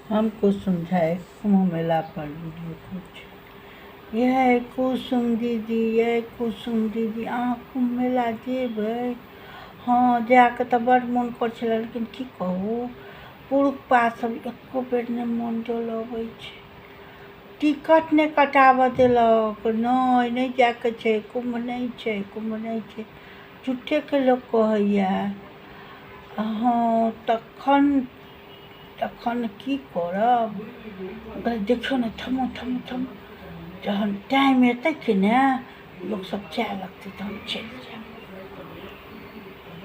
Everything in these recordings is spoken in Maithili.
हमको समझाए कुंभ मेला पर वीडियो कुछ यह कुसुम दीदी अहाँ कुंभ मेला जेबै? हाँ जाके तऽ बड़ मोन कर छलै, लेकिन की कहू पुरुष पात सब एको बेर नहि मोन डोलबै छै, टिकट नहीं कटाबऽ देलक। नहीं जाके छै, कुंभ नहीं छै, झूठे के लोग कहैया। हाँ तखन की करब? देखियौ ने थमो जहन टाइम एतै कि ने लोक सब जाए लगतै तहन चलि जाएब।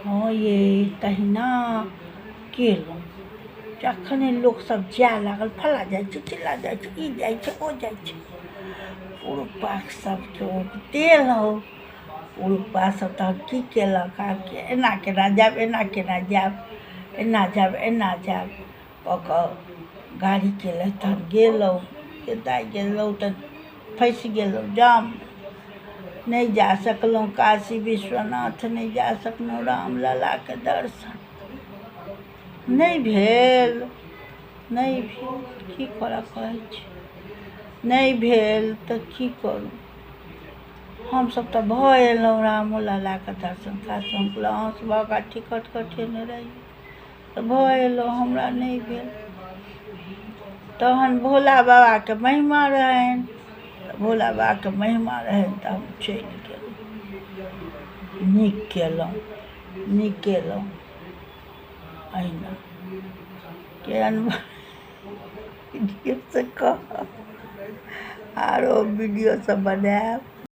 हाँ ये तहिना केलहुँ, जखने लोक सब जाए लागल फला जाइ छै, चिल्ला जाइ छै, ई जाइ छै, ओ जाइ छै, पुरुष पात सबके देलहुँ। पुरुष पात सब तहन की केलक, आब एना केना जाएब, एना जाएब कऽ कऽ गाड़ी केलक, तहन गेलहुँ। गेलहुँ तऽ फँसि गेलहुँ जाम, नहीं जा सकलहुँ काशी विश्वनाथ, नहीं जा सकलहुँ रामललाके दर्शन। नहीं भेल की करऽ कहै छी, नहीं भेल तऽ की करू। हमसब तऽ भऽ एलहुँ रामललाके दर्शन खास अहाँ टिकट कटेने रही तऽ भऽ एलहुँ, हमरा नहीं भेल। तहन भोला बाबाके महिमा रहनि, तऽ भोला बाबाके महिमा रहनि तऽ हम चलि गेलहुँ। नीक केलहुँ अहिना केहन वीडियो से कहब, आरो वीडियो सब बनाएब।